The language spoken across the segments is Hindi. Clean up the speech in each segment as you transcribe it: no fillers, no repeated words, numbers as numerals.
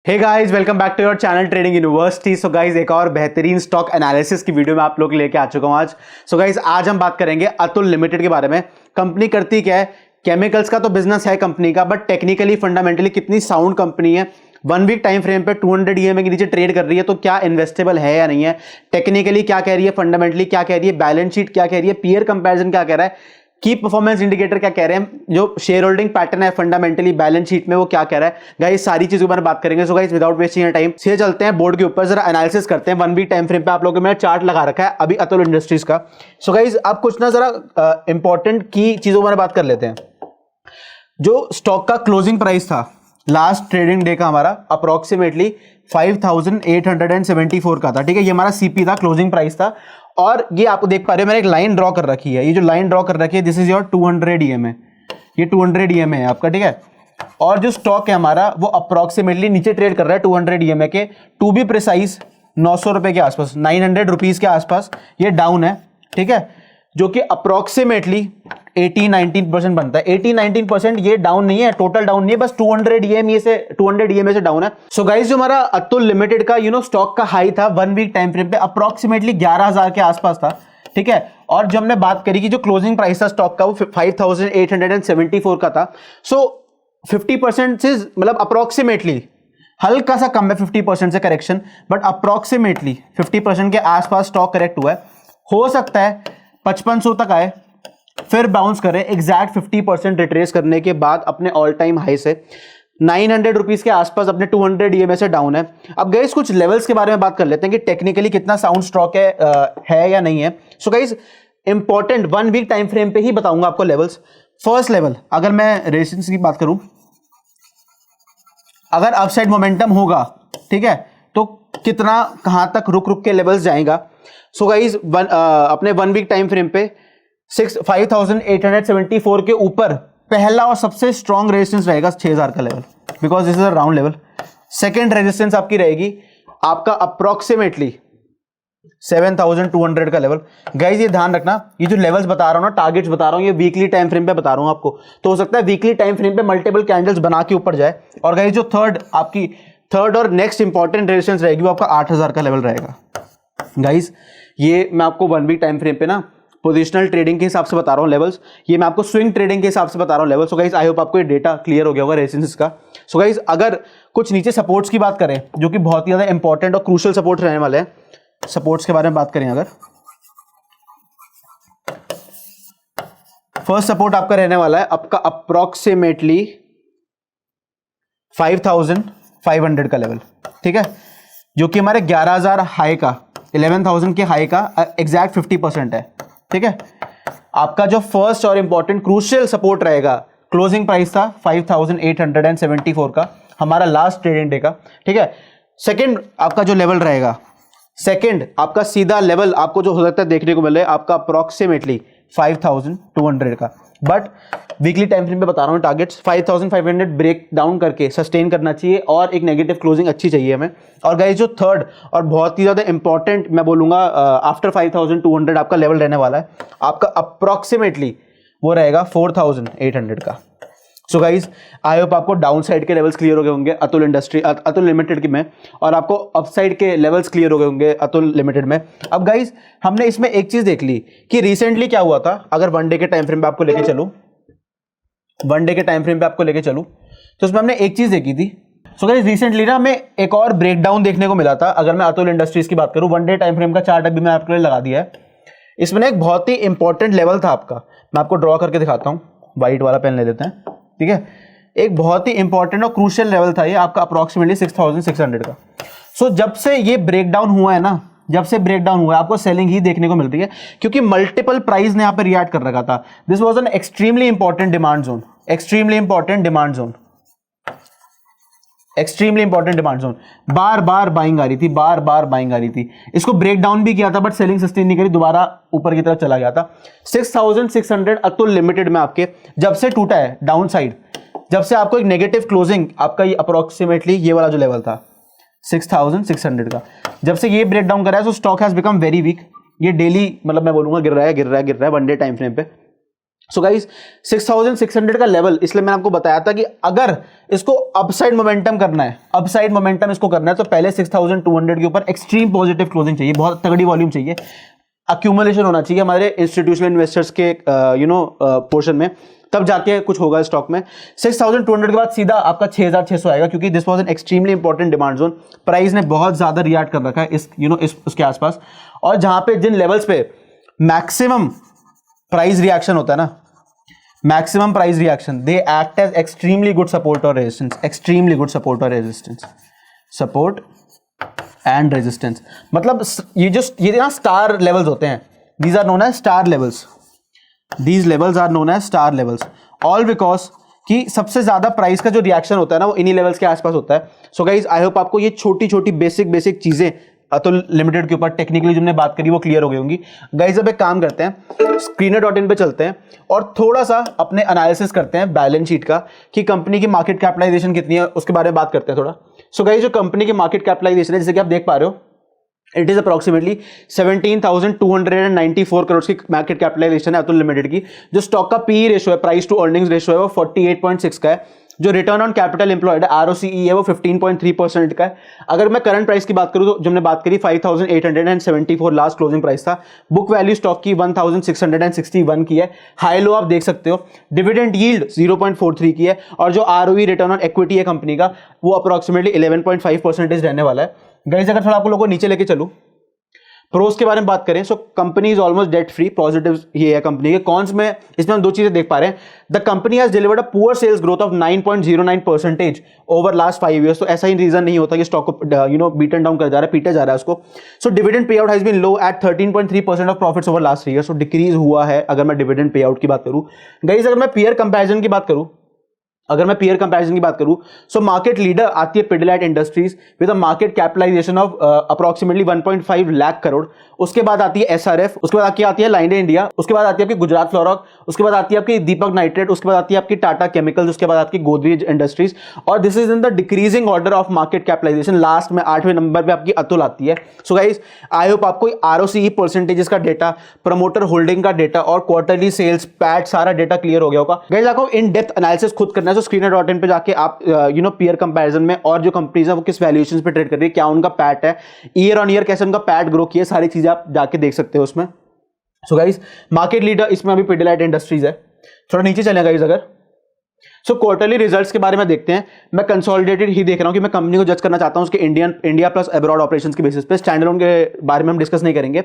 Hey guys, welcome back to your channel trading university. So guys, एक और बेहतरीन स्टॉक एनालिसिस की वीडियो में आप लोग लेके आ चुका हूं आज। सो गाइस, आज हम बात करेंगे अतुल लिमिटेड के बारे में। कंपनी करती क्या है? केमिकल्स का तो बिजनेस है कंपनी का, बट टेक्निकली फंडामेंटली कितनी साउंड कंपनी है। 1 वीक टाइम फ्रेम पे 200 ईएमए के नीचे ट्रेड कर रही है, तो क्या इन्वेस्टेबल है या नहीं है? टेक्निकली क्या कह रही है, फंडामेंटली क्या कह रही है, बैलेंस शीट क्या कह रही है, पीयर कंपैरिजन क्या कह रहा है, की परफॉर्मेंस इंडिकेटर क्या कह रहे हैं, जो शेयर होल्डिंग पैटर्न है फंडामेंटली बैलेंस शीट में वो क्या कह रहा है। गाइस, सारी चीजों के बारे में बात करेंगे। So guys, without wasting time सीधे चलते हैं बोर्ड के ऊपर, जरा एनालिसिस करते हैं। 1 वीक टाइम फ्रेम पे आप लोगों को मैंने चार्ट लगा रखा है अभी अतुल इंडस्ट्रीज का। सो गाइस, अब कुछ ना जरा इंपॉर्टेंट की चीजों के बारे में बात कर लेते हैं। जो स्टॉक का क्लोजिंग प्राइस था लास्ट ट्रेडिंग डे का हमारा अप्रोक्सीमेटली 5874 का था। ठीक है, ये हमारा सीपी था, क्लोजिंग प्राइस था। और ये आप देख पा रहे हो, मैंने एक लाइन ड्रॉ कर रखी है। ये जो लाइन ड्रॉ कर रखी है, दिस इज योर 200 ईएमए। ये 200 ईएमए है आपका, ठीक है। और जो स्टॉक है हमारा वो अप्रोक्सीमेटली नीचे ट्रेड कर रहा है 200 ईएमए के, टू बी प्रिसाइज 900 रुपए के आसपास, 900 रुपीज के आसपास ये डाउन है। ठीक है, जो कि अप्रोक्सीमेटली 18-19% बनता है। 18-19% ये डाउन नहीं है, टोटल डाउन नहीं है, बस 200 ईएमए से डाउन है। सो गाइस, जो हमारा अतुल लिमिटेड का स्टॉक का हाई था 1 वीक टाइम फ्रेम पे अप्रोक्सीमेटली 11,000 के आसपास था। ठीक है, और जब हमने बात करी कि जो क्लोजिंग प्राइस था स्टॉक का वो 5874 का था। सो 50% से मतलब अप्रोक्सीमेटली हल्का सा कम है 50% से करेक्शन, बट अप्रोक्सीमेटली 50% के आसपास स्टॉक करेक्ट हुआ है। हो सकता है 5500 तक आए, फिर बाउंस करें एग्जैक्ट 50% रिट्रेस करने के बाद अपने ऑल टाइम हाई से 900 रुपीज के आसपास अपने 200 ईएमए से डाउन है। अब गाइस, कुछ लेवल्स के बारे में बात कर लेते हैं कि टेक्निकली कितना साउंड स्टॉक है या नहीं है। So guys, important 1 week time frame पे ही बताऊंगा आपको लेवल्स। फर्स्ट लेवल, अगर मैं रेजिस्टेंस की बात करूं, अगर अपसाइड मोमेंटम होगा, ठीक है, तो कितना कहां तक रुक रुक के लेवल्स जाएगा। सो गाइस, अपने 1 वीक टाइम फ्रेम पे 5874 के ऊपर पहला और सबसे स्ट्रॉन्ग रेजिस्टेंस रहेगा 6000 का level, because this is a round level. Second resistance आपकी रहेगी आपका अप्रोक्सीमेटली 7200 का लेवल। गाइस, ये ध्यान रखना, ये जो लेवल्स बता रहा हूं ना, टारगेट्स बता रहा हूं, ये वीकली टाइम फ्रेम पे बता रहा हूं आपको, तो हो सकता है वीकली टाइम फ्रेम पे मल्टीपल कैंडल्स बना के ऊपर जाए। और गाइस, जो थर्ड और नेक्स्ट इंपॉर्टेंट रेजिस्टेंस रहेगी वो आपका 8000 का लेवल रहेगा। गाइस, ये मैं आपको 1 वीक टाइम फ्रेम पे ना पोजिशनल ट्रेडिंग के हिसाब से बता रहा हूं लेवल्स, ये मैं आपको स्विंग ट्रेडिंग के हिसाब से बता रहा हूं levels. So guys, I hope आपको ये डेटा क्लियर हो गया होगा रेजिस्टेंस का। सो गाइस, अगर कुछ नीचे सपोर्ट्स की बात करें, जो कि बहुत ही ज्यादा इंपॉर्टेंट और क्रूशियल सपोर्ट्स रहने वाले हैं, सपोर्ट्स के बारे में बात करें, अगर फर्स्ट सपोर्ट आपका रहने वाला है आपका अप्रोक्सीमेटली 5500 का लेवल। ठीक है, जो कि हमारे 11,000 हाई का, 11,000 के हाई का एग्जैक्ट 50% है। ठीक है, आपका जो फर्स्ट और इंपॉर्टेंट क्रूशियल सपोर्ट रहेगा, क्लोजिंग प्राइस था 5874 का हमारा लास्ट ट्रेडिंग डे का। ठीक है, सेकंड आपका जो लेवल रहेगा, सेकंड आपका सीधा लेवल आपको जो हो सकता है देखने को मिले आपका अप्रोक्सीमेटली 5200 का। बट वीकली टाइम फ्रेम पे बता रहा हूं टारगेट्स 5500 ब्रेक डाउन करके सस्टेन करना चाहिए और एक नेगेटिव क्लोजिंग अच्छी चाहिए हमें। और गाइस, जो थर्ड और बहुत ही ज्यादा इंपॉर्टेंट मैं बोलूंगा आफ्टर 5200 आपका लेवल रहने वाला है आपका अप्रोक्सीमेटली वो रहेगा 4800 का। सो गाइस, आई होप आपको डाउन साइड के लेवल्स क्लियर हो गए होंगे अतुल लिमिटेड की में, और आपको अपसाइड के लेवल्स क्लियर हो गए होंगे अतुल लिमिटेड में। अब गाइस, हमने इसमें एक चीज देख ली कि रिसेंटली क्या हुआ था। अगर 1 डे के टाइम फ्रेम पे आपको लेके चलूं, 1 डे के टाइम फ्रेम पे आपको लेके चलूं, तो उसमें हमने एक चीज देखी थी। सो गाइस, रिसेंटली ना हमें एक और ब्रेकडाउन देखने को मिला था। अगर मैं अतुल इंडस्ट्रीज की बात करूं, 1 डे टाइम फ्रेम का चार्ट अभी मैं आपके लिए लगा दिया है। इसमें एक बहुत ही इंपॉर्टेंट लेवल था आपका, मैं आपको ड्रॉ करके दिखाता हूं, व्हाइट वाला पेन ले लेते हैं। ठीक है, एक बहुत ही इंपॉर्टेंट और क्रूशियल लेवल था ये आपका अप्रोक्सीमेटली 6600 का। सो जब से ये ब्रेकडाउन हुआ है ना, जब से ब्रेकडाउन हुआ है आपको सेलिंग ही देखने को मिल रही है, क्योंकि मल्टीपल प्राइस ने यहां पे रिएक्ट कर रखा था। This was an extremely important demand zone, extremely important demand zone, extremely important demand zone. बार बार बाइंग आ रही थी, बार बार बाइंग आ रही थी। इसको ब्रेक डाउन भी किया था बट सेलिंग सस्टेन नहीं करी, दोबारा ऊपर की तरफ चला गया था। 6600 अतुल लिमिटेड में आपके जब से टूटा है डाउन साइड, जब से आपको एक नेगेटिव क्लोजिंग आपका ये अप्रोक्सीमेटली ये वाला जो लेवल था 6600 का, जब से ये ब्रेक डाउन करा है, सो stock has become very weak. ये डेली मतलब मैं बोलूंगा गिर रहा है 1 डे टाइम फ्रेम पे। सो गाइस 6600 का लेवल, इसलिए मैंने आपको बताया था कि अगर इसको अपसाइड मोमेंटम करना है, अपसाइड मोमेंटम इसको करना है, तो पहले 6200 के ऊपर एक्सट्रीम पॉजिटिव क्लोजिंग चाहिए, बहुत तगड़ी वॉल्यूम चाहिए, अक्यूमुलेशन होना चाहिए हमारे इंस्टीट्यूशनल इन्वेस्टर्स के पोर्शन में, तब जाके कुछ होगा स्टॉक में। 6200 के बाद सीधा आपका 6600 आएगा, क्योंकि this was an extremely important demand zone. Price ने बहुत ज्यादा रिएक्ट कर रखा है इस उसके आसपास, और जहां पे जिन लेवल्स पे मैक्सिमम प्राइस रिएक्शन होता है ना, maximum price reaction, they act as extremely good support और रेजिस्टेंस, एक्सट्रीमली गुड सपोर्ट और रेजिस्टेंस, सपोर्ट एंड रेजिस्टेंस। मतलब ये ना स्टार लेवल्स होते हैं, these are known as star levels, these levels are known as star levels, all because कि सबसे ज्यादा प्राइस का जो रिएक्शन होता है ना वो इन्हीं लेवल्स के आसपास होता है। सो गाइज आई होप आपको ये छोटी छोटी बेसिक चीजें अतुल लिमिटेड के ऊपर टेक्निकली जो हमने बात करी वो क्लियर हो गई होंगी। गाइज अब एक काम करते हैं, screener.in पे चलते हैं और थोड़ा सा अपने एनालिसिस करते हैं बैलेंस शीट का, कि कंपनी की मार्केट कैपिटलाइजेशन कितनी है उसके बारे में बात करते हैं थोड़ा। सो गाइज जो कंपनी की मार्केट कैपिटलाइजेशन है, जैसे कि आप देख पा रहे हो, इट इज अप्रोक्सीमेटली 17,294 करोड़ की मार्केट कैपिटलाइजेशन है अतुल लिमिटेड की। जो स्टॉक का पी रेशियो है, प्राइस टू अर्निंग्स रेशियो है, वो 48.6 का है। जो रिटर्न ऑन कैपिटल एम्प्लॉयड है, ROCE है, वो 15.3% का है। अगर मैं करंट प्राइस की बात करूं तो जो हमने बात करी 5,874 लास्ट क्लोजिंग प्राइस था। बुक वैल्यू स्टॉक की 1,661 की है। हाई लो आप देख सकते हो। डिविडेंड यील्ड 0.43 की है, और जो ROE रिटर्न ऑन इक्विटी है कंपनी का, वो अप्रोक्सीमेटली 11.5% रहने वाला है। गाइस अगर थोड़ा आप लोगों को नीचे लेके चलूं, प्रोस के बारे में बात करें, so company is almost debt free. Positive ये है कंपनी के। कॉन्स में इसमें हम दो चीजें देख पा रहे हैं। The company has delivered a poor sales growth of 9.09% over last 5 years. तो ऐसा ही रीजन नहीं होता कि स्टॉक को बीटन डाउन कर जा रहा है, पीटा जा रहा है उसको। So dividend pay out has been low at 13.3% of profits over last 3 year. So decrease हुआ है अगर मैं डिविडेंड पे आउट की बात करूं। गाइस अगर मैं पीयर कंपैरिजन की बात करूं, सो मार्केट लीडर आती है Pidilite industries with a market capitalisation of approximately 1.5 lakh crore. उसके बाद आती है SRF, उसके बाद आती है लाइंडे इंडिया, उसके बाद आती है आपकी गुजरात फ्लोरॉक, उसके बाद आती है आपकी दीपक नाइट्रेट, उसके बाद आती है आपकी टाटा केमिकल्स, उसके बाद आपकी गोदरेज इंडस्ट्रीज। और this is in the decreasing order of market capitalization. Last में 8वें नंबर पे आपकी अतुल आती है। सो गाइस आई होप आपको ROCE परसेंटेजेस का डेटा, प्रमोटर होल्डिंग का डेटा और क्वार्टरली सेल्स, पैट सारा डेटा क्लियर हो गया होगा। गाइस आपको इन डेप्थ एनालिसिस खुद करना है, तो screener.in पे जाके आप पीयर कंपैरिजन में और जो कंपनीज है वो किस वैल्यूएशंस पे ट्रेड कर रही है, क्या उनका पैट है, ईयर ऑन ईयर कैसे उनका पैट ग्रो किया, सारी चीजें आप जाके देख सकते हो उसमें। सो गाइस मार्केट लीडर इसमें अभी पिडिलाइट इंडस्ट्रीज है। थोड़ा नीचे चलें गाइस अगर, सो क्वार्टरली रिजल्ट्स के बारे में देखते हैं। मैं कंसोलिडेटेड ही देख रहा हूं कि मैं कंपनी को जज करना चाहता हूं उसके इंडिया प्लस अब्रॉड ऑपरेशंस के बेसिस पे। स्टैंड अलोन के बारे में हम डिस्कस नहीं करेंगे।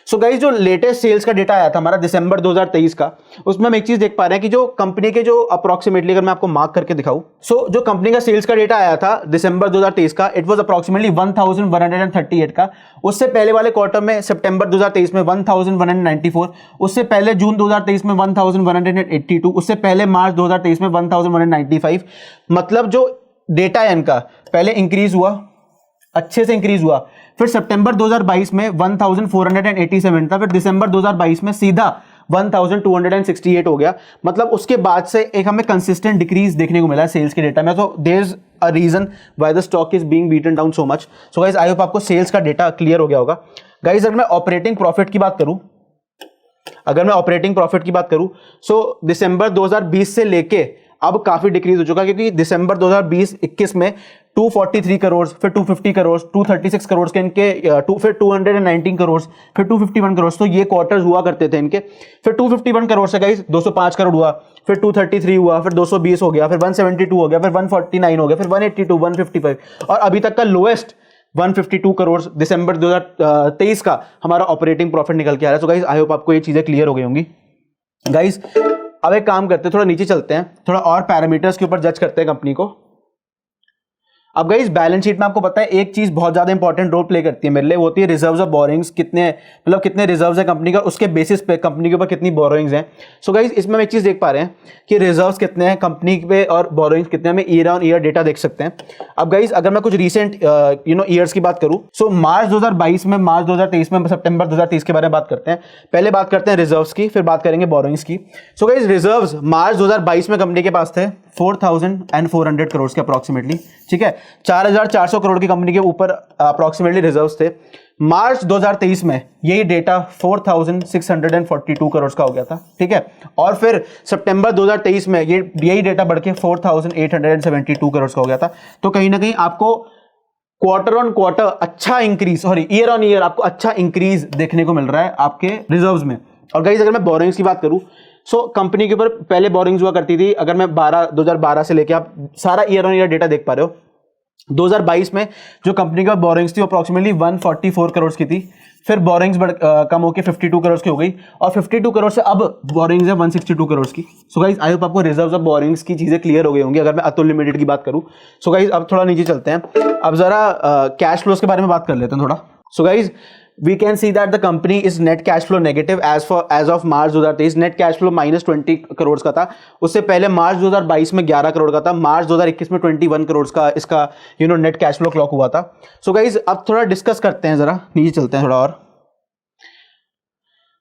सो गाइस जो लेटेस्ट सेल्स का डेटा आया था हमारा दिसंबर 2023 का, उसमें हम एक चीज देख पा रहे हैं कि जो कंपनी के जो अप्रोक्सीमेटली, अगर मैं आपको मार्क करके दिखाऊं, सो जो कंपनी का सेल्स का डेटा आया था दिसंबर 2023 का, इट वाज अप्रोक्सीमेटली 1138 का। उससे पहले वाले क्वार्टर में सितंबर 2023 में 1194, उससे पहले जून 2023 में 1182, उससे पहले मार्च 2023 में 1195। मतलब जो डेटा है इनका पहले इंक्रीज हुआ, अच्छे से इंक्रीज हुआ, फिर सितंबर 2022 में 1487 था, फिर दिसंबर 2022 में सीधा 1268 हो गया। मतलब उसके बाद से एक हमें कंसिस्टेंट डिक्रीज देखने को मिला है सेल्स के डेटा में। तो there is a reason why the stock is being beaten down so much. So guys I hope आपको सेल्स का डेटा क्लियर हो गया होगा। गाइस अगर मैं ऑपरेटिंग प्रॉफिट की बात करूं, सो दिसंबर 2020 से लेके अब काफी डिक्रीज हो चुका है, क्योंकि दिसंबर 2020-21 में 243 करोड़, फिर 250 करोड़, 236 करोड़ के इनके, फिर 219 करोड़, फिर 251 करोड़। तो ये क्वार्टर्स हुआ करते थे इनके। फिर 251 करोड़ से गाइस 205 करोड़ हुआ, फिर 233 हुआ, फिर 220 हो गया, फिर 172 हो गया, फिर 149 हो गया, फिर 182, 155, और अभी तक का लोएस्ट 152 करोड़ दिसंबर 2023 का हमारा ऑपरेटिंग प्रॉफिट निकल के आ रहा है। सो गाइस आई होप आपको ये चीजें क्लियर हो गई होंगी। गाइस अब एक काम करते हैं, थोड़ा नीचे चलते हैं, थोड़ा और पैरामीटर्स के ऊपर जज करते हैं कंपनी को। अब गाइस बैलेंस शीट में आपको पता है एक चीज बहुत ज्यादा इंपॉर्टेंट रोल प्ले करती है मेरे लिए, वो होती है रिजर्व्स ऑफ बोरोइंग्स। कितने रिजर्व्स है कंपनी का, उसके बेसिस पे कंपनी के ऊपर कितनी बोरोइंग्स हैं। सो गाइस इसमें हम एक चीज देख पा रहे हैं कि रिजर्व्स कितने हैं कंपनी पे और बोरोइंग्स कितने हैं, हमें ईयर ऑन ईयर डेटा देख सकते हैं। अब गाइस अगर मैं कुछ रिसेंट ईयर्स की बात करूं, सो मार्च 2022 में, मार्च 2023 में, सितंबर 2023 के बारे में बात करते हैं। पहले बात करते हैं रिजर्व्स की, फिर बात करेंगे बोरोइंग्स की। सो गाइस रिजर्व्स मार्च 2022 में कंपनी के पास थे 4,400 करोड़ के अप्रोक्सीमेटली, ठीक है। 4,400 करोड़ की कंपनी के ऊपर अप्रोक्सीमेटली रिजर्व्स थे। मार्च 2023 में यही डेटा 4,642 करोड़ का हो गया था, ठीक है। और फिर सितंबर 2023 में यही डेटा बढ़ के 4,872 करोड़ का हो गया था। तो कहीं ना कहीं आपको क्वार्टर ऑन क्वार्टर अच्छा increase, sorry year on year आपको अच्छा इंक्रीज देखने को मिल रहा है आपके रिजर्व्स में। और गाइस अगर मैं बोरिंग्स की बात करूं, सो कंपनी के ऊपर पहले बोरिंग्स हुआ करती थी, अगर मैं 2012 से लेके आप सारा ईयर ऑन ईयर डेटा देख पा रहे हो, 2022 में जो कंपनी का बोरिंग्स थी वो अप्रोक्सीमेटली 144 करोड़ की थी, फिर बोरिंग्स कम होकर 52 करोड़ की हो गई, और 52 करोड़ से अब बोरिंग्स है 162 करोड़ की। सो गाइस आई होप आपको रिजर्व्स और बोरिंग्स की चीजें क्लियर हो गई होंगी अगर मैं अतुल लिमिटेड की बात करूं। सो गाइस अब थोड़ा नीचे चलते हैं, अब जरा कैश फ्लोज के बारे में बात कर लेते हैं थोड़ा। So guys we can see that the company is net cash flow negative as of March 2023। Net cash flow -20 crore का था, उससे पहले मार्च 2022 में 11 करोड़ का था, मार्च 2021 में 21 करोड़ का इसका नेट कैश फ्लो क्लॉक हुआ था। सो गाइज अब थोड़ा डिस्कस करते हैं, जरा नीचे चलते हैं थोड़ा और।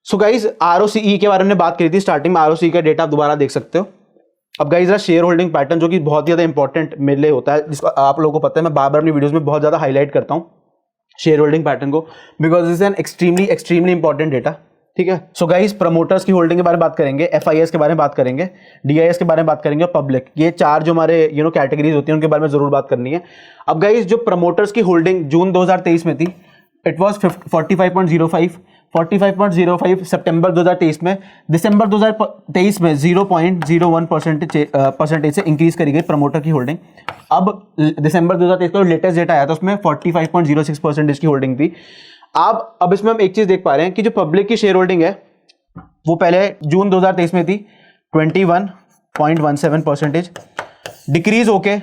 सो गाइज ROCE के बारे में बात करी थी स्टार्टिंग में, ROCE का डेटा आप दोबारा देख सकते हो। अब गाइज जरा शेयर होल्डिंग पैटर्न जो कि बहुत ज्यादा इंपॉर्टेंट मेरे लिए होता है, जिसको आप लोगों को पता है मैं बार बार अपनी वीडियोस में बहुत ज्यादा हाईलाइट करता हूं शेयर होल्डिंग पैटर्न को, because is an extremely important data, ठीक है। सो गाइस प्रमोटर्स की होल्डिंग के बारे में बात करेंगे, FIS के बारे में बात करेंगे, DIS के बारे में बात करेंगे और पब्लिक, ये चार जो हमारे कैटेगरीज होती हैं उनके बारे में जरूर बात करनी है। अब गाइस जो प्रमोटर्स की होल्डिंग जून 2023 में थी, इट वॉज 45.05 सितंबर 2023 में, दिसंबर 2023 में 0.01 परसेंटेज से इंक्रीज करी गई प्रमोटर की होल्डिंग। अब दिसंबर 2023 का लेटेस्ट डेटा आया था उसमें 45.06% की होल्डिंग थी। अब इसमें हम एक चीज देख पा रहे हैं कि जो पब्लिक की शेयर होल्डिंग है वो पहले जून 2023 में थी 21.17%, डिक्रीज होके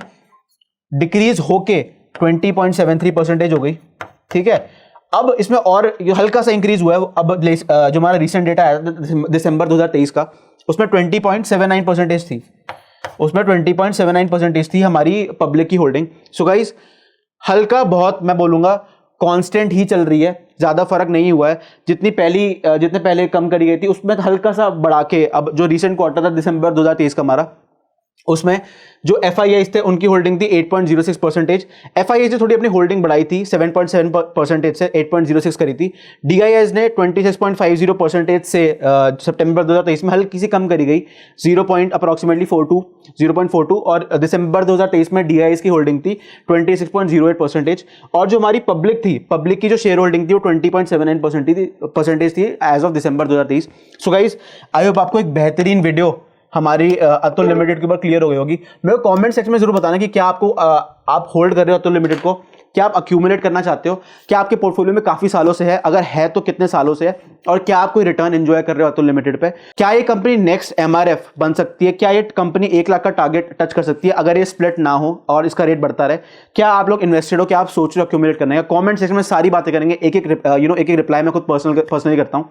20.73% हो गई, ठीक है। अब इसमें और हल्का सा इंक्रीज हुआ है, अब जो हमारा रिसेंट डेटा आया था दिसंबर 2023 का, उसमें 20.79% थी, उसमें 20.79% थी हमारी पब्लिक की होल्डिंग। सो गाइस हल्का बहुत मैं बोलूंगा कांस्टेंट ही चल रही है, ज्यादा फर्क नहीं हुआ है। जितने पहले कम करी गई थी उसमें हल्का सा बढ़ा के, अब जो रिसेंट क्वार्टर था दिसंबर 2023 का हमारा, उसमें जो FIIs थे उनकी होल्डिंग थी 8.06%। FIIs ने थोड़ी अपनी होल्डिंग बढ़ाई थी 7.7% से 8.06 करी थी। DIS ने 26.50% से सितंबर 2023 में हल्की सी कम करी गई 0.42, और दिसंबर 2023 में DIS की होल्डिंग थी 26.08%। और जो हमारी पब्लिक की जो शेयर होल्डिंग थी वो 20.79% थी as of December 2023। So guys I hope आपको एक बेहतरीन वीडियो हमारी अतुल लिमिटेड के ऊपर क्लियर हो गई होगी। मेरे को कमेंट सेक्शन में जरूर बताना कि क्या आपको आप होल्ड कर रहे हो अतुल लिमिटेड को, क्या आप अक्यूमुलेट करना चाहते हो, क्या आपके पोर्टफोलियो में काफी सालों से है, अगर है तो कितने सालों से है, और क्या आप कोई रिटर्न एंजॉय कर रहे हो अतुल लिमिटेड पे। क्या ये कंपनी नेक्स्ट MRF बन सकती है, क्या ये कंपनी 1 लाख का टारगेट टच कर सकती है अगर ये स्प्लिट ना हो और इसका रेट बढ़ता रहे। क्या आप लोग इन्वेस्टेड हो, क्या आप सोच रहे हो अक्यूमुलेट करने का। कॉमेंट सेक्शन में सारी बातें करेंगे, एक एक रिप्लाई मैं खुद पर्सनली करता हूं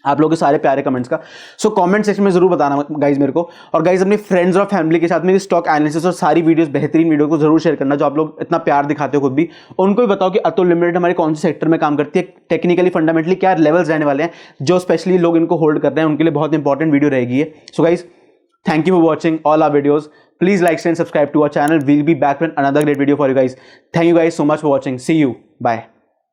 आप लोगों के सारे प्यारे कमेंट्स का। सो कमेंट सेक्शन में जरूर बताना गाइज मेरे को, और गाइज अपने फ्रेंड्स और फैमिली के साथ में स्टॉक एनालिसिस और सारी वीडियोस, बेहतरीन वीडियो को जरूर शेयर करना, जो आप लोग इतना प्यार दिखाते हो खुद भी। उनको भी बताओ कि अतुल लिमिटेड हमारे कौन से सेक्टर में काम करती है, टेक्निकली फंडामेंटली क्या लेवल्स रहने वाले हैं, जो स्पेशली लोग इनको होल्ड कर रहे हैं उनके लिए बहुत इंपॉर्टेंट वीडियो रहेगी। So guys thank you for watching all our videos, please like and subscribe to our channel, we'll be back with another great video for you guys. Thank you guys so much for watching, see you, bye.